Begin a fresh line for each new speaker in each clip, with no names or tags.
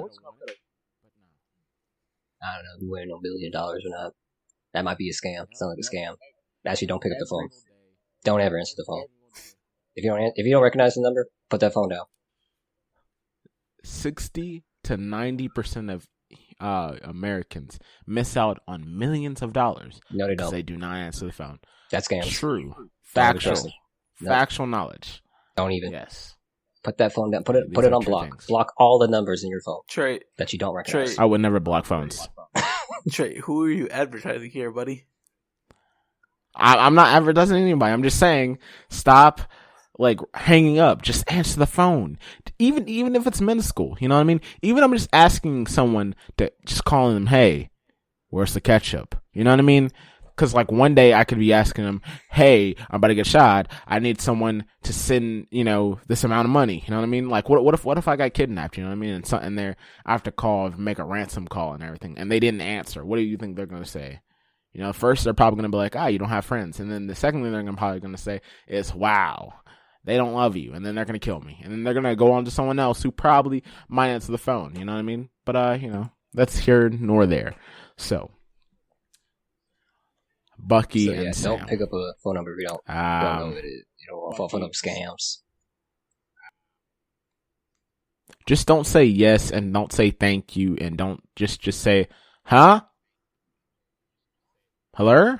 not. I don't know if you win $1 million or not. That might be a scam. Sounds like a scam. Actually, don't pick up the phone. Don't ever answer the phone. If you don't recognize the number, put that phone down.
60 to 90% of Americans miss out on millions of dollars.
No, they don't.
They do not answer the phone.
That's scams.
True. Factual knowledge.
Don't even.
Yes.
Put that phone down. Put it on block.
Things.
Block all the numbers in your phone.
Trey,
that you don't recognize.
I would never block phones.
Trey, who are you advertising here, buddy?
I'm not advertising anybody. I'm just saying, stop hanging up. Just answer the phone. Even if it's minuscule, you know what I mean? Even I'm just asking someone to just calling them, hey, where's the ketchup? You know what I mean? Because one day I could be asking them, hey, I'm about to get shot. I need someone to send, this amount of money. You know what I mean? What if I got kidnapped? You know what I mean? And something there, I have to call, make a ransom call and everything, and they didn't answer. What do you think they're going to say? First they're probably going to be like, you don't have friends. And then the second thing they're probably going to say is, wow, they don't love you. And then they're going to kill me. And then they're going to go on to someone else who probably might answer the phone. You know what I mean? But, that's here nor there. So, Bucky and Sam.
Don't pick up a phone number if you don't know what it is. You don't want to fall for scams.
Just don't say yes and don't say thank you and don't just say, huh? Hello?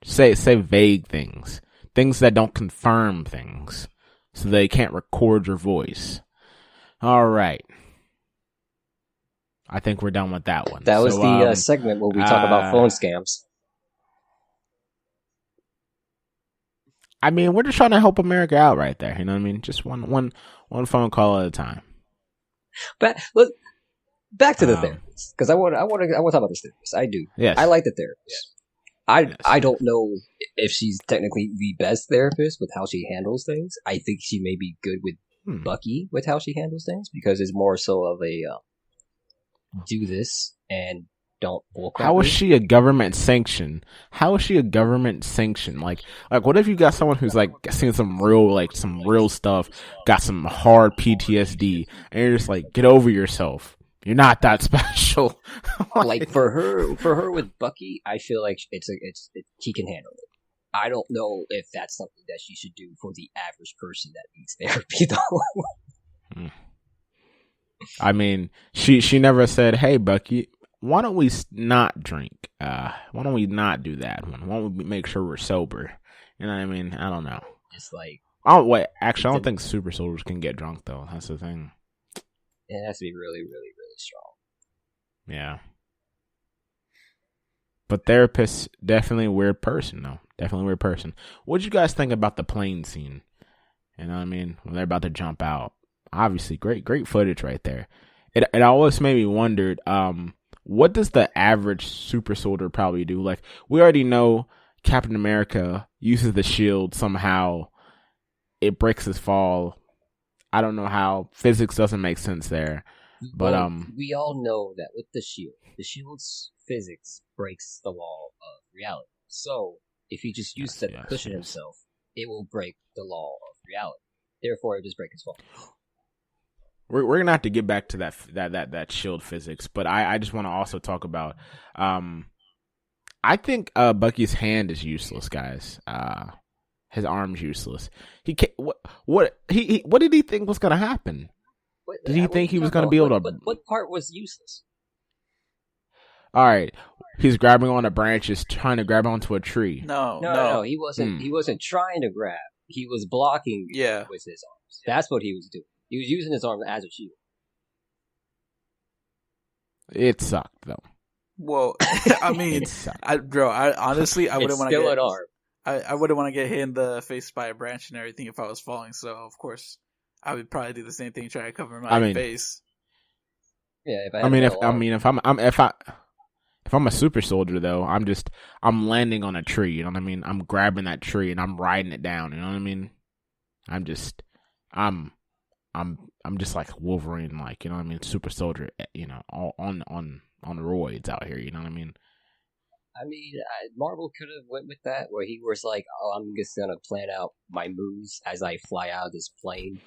Say vague things. Things that don't confirm things. So they can't record your voice. All right. I think we're done with that one.
That was the segment where we talk about phone scams.
I mean, we're just trying to help America out right there. You know what I mean? Just one phone call at a time.
But back to the therapist, because I want to talk about this therapist. I do.
Yes.
I like the therapist. I don't know if she's technically the best therapist with how she handles things. I think she may be good with Bucky with how she handles things, because it's more so of a do this and don't bulk.
How is she a government sanction? How is she a government sanction? Like what if you got someone who's seen some real stuff, got some hard PTSD, and you're just get over yourself. You're not that special.
for her with Bucky, I feel like she can handle it. I don't know if that's something that she should do for the average person that needs therapy, though.
I mean, she never said, "Hey, Bucky, why don't we not drink? Why don't we not do that one? Why don't we make sure we're sober?" You know what I mean? I don't know.
It's
Actually, I don't think super soldiers can get drunk though. That's the thing.
It has to be really, really, really strong.
Yeah. But therapist, definitely a weird person, though. Definitely a weird person. What'd you guys think about the plane scene? You know what I mean? When they're about to jump out. Obviously, great footage right there. It always made me wonder, what does the average super soldier probably do? We already know Captain America uses the shield somehow. It breaks his fall. I don't know how. Physics doesn't make sense there. But
we all know that with the shield's physics breaks the law of reality. So if he just uses it to cushion himself, it will break the law of reality. Therefore, it will just break his fall.
We're gonna have to get back to that shield physics, but I just want to also talk about. I think Bucky's hand is useless, guys. His arm's useless. He can't, what did he think was gonna happen? Did he think he was gonna be able to?
What part was useless?
All right, he's grabbing on a branch, is trying to grab onto a tree.
No. He wasn't. He wasn't trying to grab. He was blocking with his arms. That's what he was doing. He was using his arm as a shield.
It sucked though.
Well, I mean, I honestly wouldn't want to get an arm. I wouldn't want to get hit in the face by a branch and everything if I was falling. So of course, I would probably do the same thing, try to cover my face.
Yeah,
if I'm a super soldier though, I'm landing on a tree. You know what I mean? I'm grabbing that tree and I'm riding it down. You know what I mean? I'm just like Wolverine, you know what I mean? Super soldier, all on roids out here. You know what I mean?
I mean, Marvel could have went with that, where he was like, "Oh, I'm just gonna plan out my moves as I fly out of this plane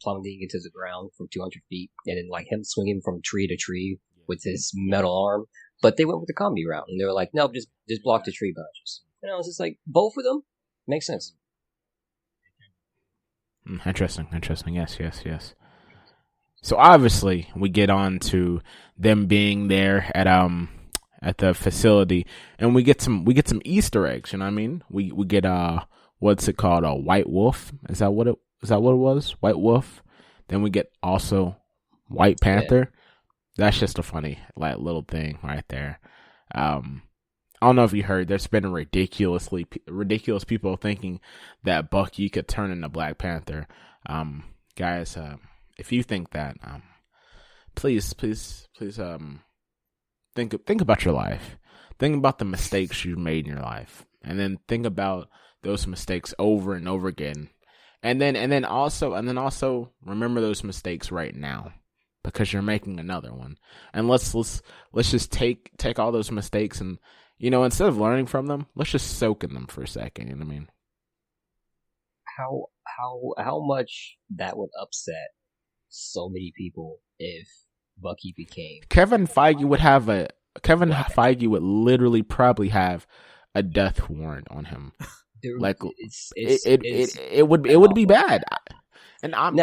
plummeting into the ground from 200 feet, and then like him swinging from tree to tree with his metal arm." But they went with the comedy route, and they were like, "No, just block the tree branches." And I was just like, both of them makes sense.
Interesting. Yes. So obviously, we get on to them being there at the facility, and we get some Easter eggs. You know what I mean? We get what's it called? A white wolf? Is that what it was? White wolf. Then we get also White Panther. Yeah. That's just a funny little thing right there. I don't know if you heard. There's been ridiculous people thinking that Bucky could turn into Black Panther. Guys, if you think that, please, think about your life. Think about the mistakes you've made in your life, and then think about those mistakes over and over again, and then also remember those mistakes right now, because you're making another one. And let's just take all those mistakes and, instead of learning from them, let's just soak in them for a second. You know what I mean?
How much that would upset so many people if Bucky became
Kevin Feige would literally probably have a death warrant on him. It would be bad. And I'm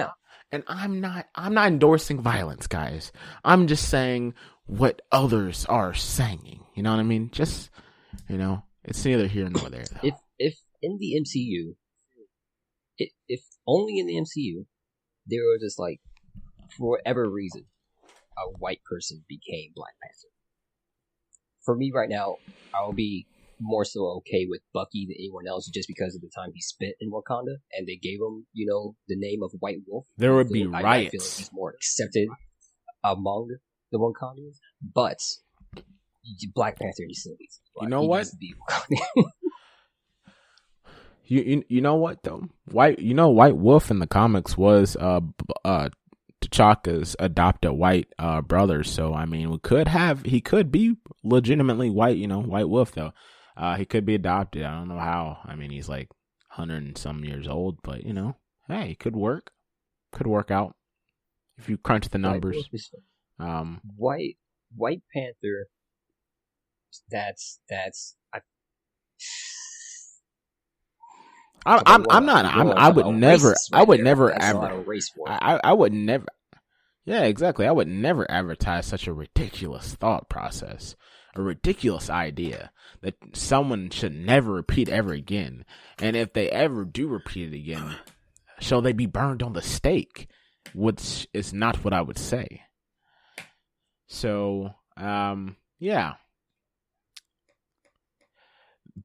not endorsing violence, guys. I'm just saying what others are saying. You know what I mean? Just, it's neither here nor there, though.
If in the MCU, if only in the MCU, there was just like, for whatever reason, a white person became Black Panther. For me right now, I'll be more so okay with Bucky than anyone else, just because of the time he spent in Wakanda, and they gave him, the name of White Wolf.
There would be riots.
I feel like he's more accepted among the Wakandans, but Black Panther needs to be.
You know what? You know what though? White Wolf in the comics was T'Chaka's adopted white brother. So I mean, he could be legitimately white. White Wolf though. He could be adopted. I don't know how. I mean, he's like 100 and some years old, but hey, it could work. Could work out if you crunch the numbers.
White Panther.
I would never Yeah, exactly. I would never advertise such a ridiculous thought process, a ridiculous idea that someone should never repeat ever again. And if they ever do repeat it again, shall they be burned on the stake? Which is not what I would say. So, yeah.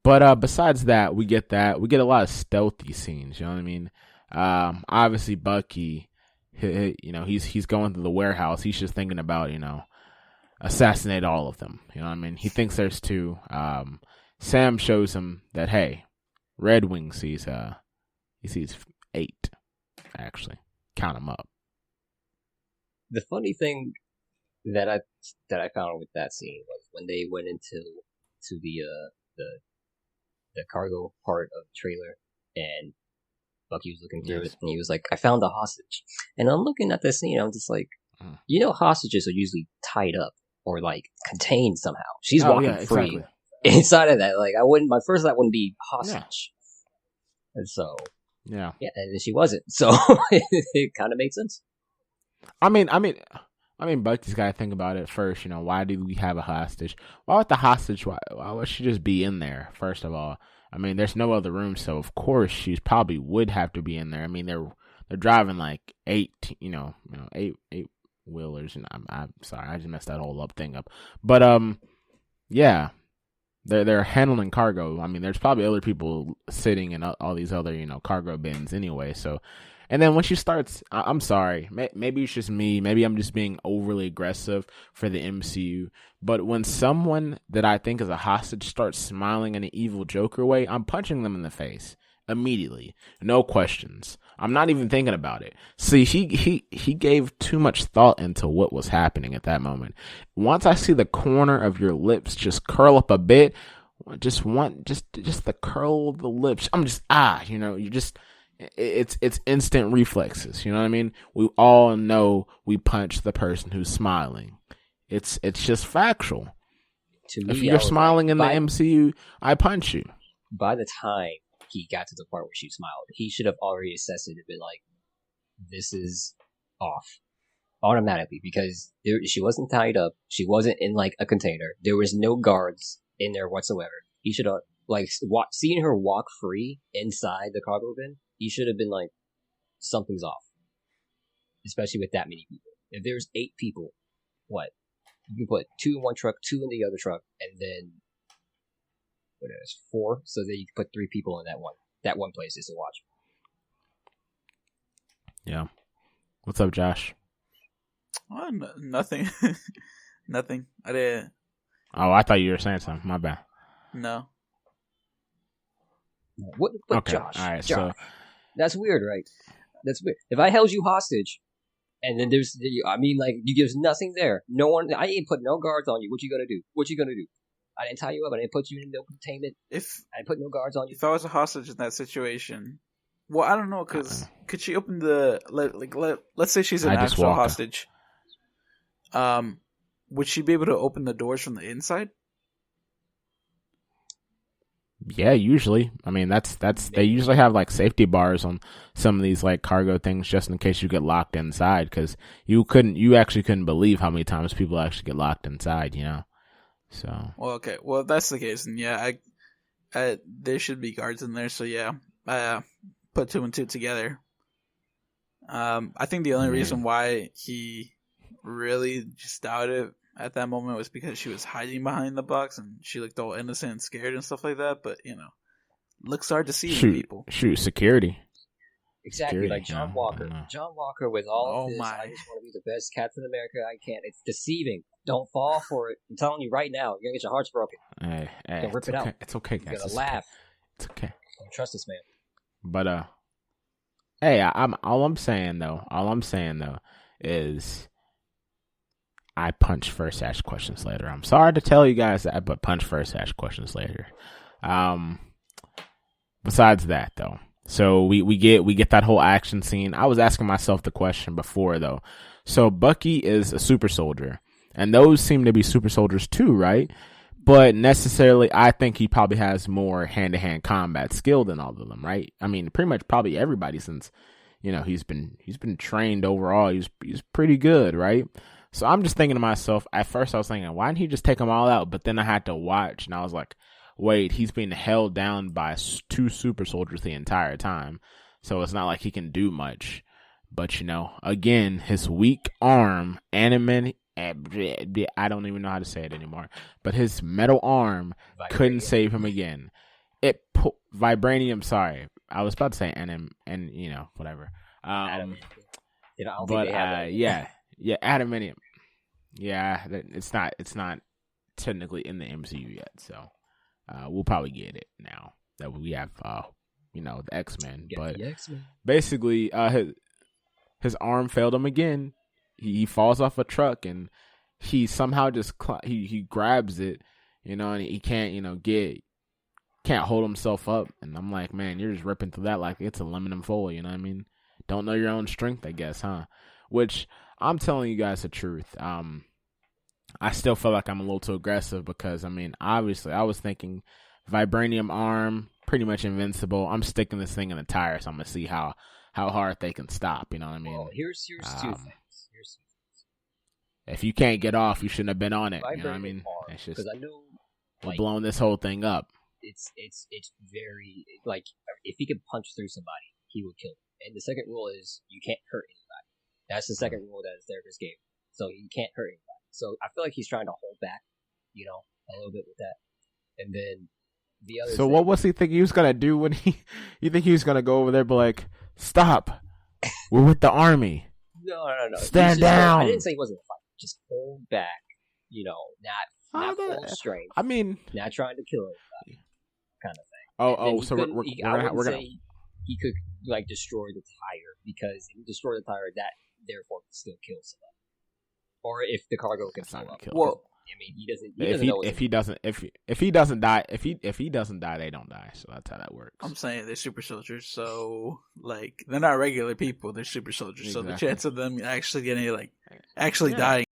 But besides that, we get a lot of stealthy scenes. You know what I mean? Obviously, Bucky, he's going through the warehouse. He's just thinking about assassinate all of them. You know what I mean? He thinks there's two. Sam shows him that Red Wing sees 8. Actually, count them up.
The funny thing that I found with that scene was when they went into the cargo part of the trailer, and Bucky was looking through it, and he was like, "I found a hostage." And I'm looking at this scene, I'm just like, hostages are usually tied up or like contained somehow. She's walking free inside of that. Like, my first thought wouldn't be hostage, and so and then she wasn't. So it kind of made sense.
I mean, Bucky's got to think about it first. Why do we have a hostage? Why would the hostage? Why would she just be in there? First of all, I mean, there's no other room, so of course she probably would have to be in there. I mean, they're driving like 8 wheelers, and I'm sorry, I just messed that whole thing up. But yeah, they're handling cargo. I mean, there's probably other people sitting in all these other cargo bins anyway. So. And then when she starts, I'm sorry, maybe it's just me. Maybe I'm just being overly aggressive for the MCU. But when someone that I think is a hostage starts smiling in an evil Joker way, I'm punching them in the face immediately. No questions. I'm not even thinking about it. See, he gave too much thought into what was happening at that moment. Once I see the corner of your lips just curl up a bit, just the curl of the lips, I'm just you just it's instant reflexes. You know what I mean? We all know we punch the person who's smiling. It's just factual. To me, if you're smiling in the MCU, I punch you.
By the time he got to the part where she smiled, he should have already assessed it and been like, this is off automatically, because she wasn't tied up. She wasn't in like a container. There was no guards in there whatsoever. He should have seeing her walk free inside the cargo bin. He should have been like, something's off, especially with that many people. If there's 8 people, what? You can put 2 in one truck, 2 in the other truck, and then what is 4? So that you can put 3 people in that one place just to watch.
Yeah. What's up, Josh?
Nothing. Nothing. I didn't.
Oh, I thought you were saying something. My bad.
No.
What
okay.
Josh?
All right.
Josh.
So
that's weird, right? That's weird. If I held you hostage, and then you give nothing there. No one. I ain't put no guards on you. What you gonna do? I didn't tie you up. I didn't put you in no containment. I didn't put no guards on you.
If I was a hostage in that situation, well, I don't know, because could she open the let's say she's an actual hostage. Would she be able to open the doors from the inside?
Yeah, usually. I mean, that's they usually have like safety bars on some of these like cargo things just in case you get locked inside, because you actually couldn't believe how many times people actually get locked inside, you know. So.
Well, okay. Well, if that's the case, then yeah, there should be guards in there. So yeah, put 2 and 2 together. I think the only reason why he really just doubted it at that moment was because she was hiding behind the box and she looked all innocent and scared and stuff like that. But looks hard to see people.
Shoot, security.
Exactly, security, like John Walker. John Walker with all this, I just want to be the best Captain America I can. It's deceiving. Don't fall for it. I'm telling you right now, you're going to get your hearts broken.
Hey,
you're going to rip it out.
It's okay, guys.
You're going to laugh.
It's okay.
Don't trust this man.
But, hey, all I'm saying though is I punch first, ask questions later. I'm sorry to tell you guys that, but punch first, ask questions later. Besides that though, so we get that whole action scene. I was asking myself the question before though. So Bucky is a super soldier, and those seem to be super soldiers too, right? But necessarily, I think he probably has more hand-to-hand combat skill than all of them, right? I mean, pretty much probably everybody, since he's been trained overall. He's pretty good, right? So I'm just thinking to myself, at first I was thinking, why didn't he just take them all out? But then I had to watch, and I was like, wait, he's being held down by 2 super soldiers the entire time. So it's not like he can do much. But, again, his weak arm, I don't even know how to say it anymore, but his metal arm couldn't save him again. Vibranium, sorry. I was about to say whatever. Yeah, adamantium. Yeah, it's not technically in the MCU yet, so we'll probably get it now that we have the X-Men. But basically, his arm failed him again. He falls off a truck and he somehow just he grabs it, and he can't can't hold himself up. And I'm like, man, you're just ripping through that like it's aluminum foil. You know what I mean? Don't know your own strength, I guess, huh? Which I'm telling you guys the truth. I still feel like I'm a little too aggressive because, I mean, obviously I was thinking vibranium arm, pretty much invincible. I'm sticking this thing in the tire, so I'm going to see how hard they can stop. You know what I mean?
Well, here's 2 things.
If you can't get off, you shouldn't have been on it. You know what I mean? It's just,
because I know
we're blowing this whole thing up.
It's very, like, if he could punch through somebody, he would kill them. And the second rule is you can't hurt anybody. That's the second rule that his therapist gave. So you can't hurt anybody. So I feel like he's trying to hold back, a little bit with that. And then the other.
So what was he thinking he was gonna do when you think he was gonna go over there, but like, stop, we're with the army.
No.
Stand down.
I didn't say he wasn't gonna fight. Just hold back. Not full strength.
I mean,
not trying to kill anybody, kind of thing.
So we're gonna
he could like destroy the tire, because if you destroy the tire, that therefore can still kill somebody. Or if the cargo can blow up.
Well,
I mean, he doesn't.
If he doesn't die, they don't die. So that's how that works.
I'm saying they're super soldiers, so like they're not regular people. They're super soldiers, exactly. So the chance of them actually getting dying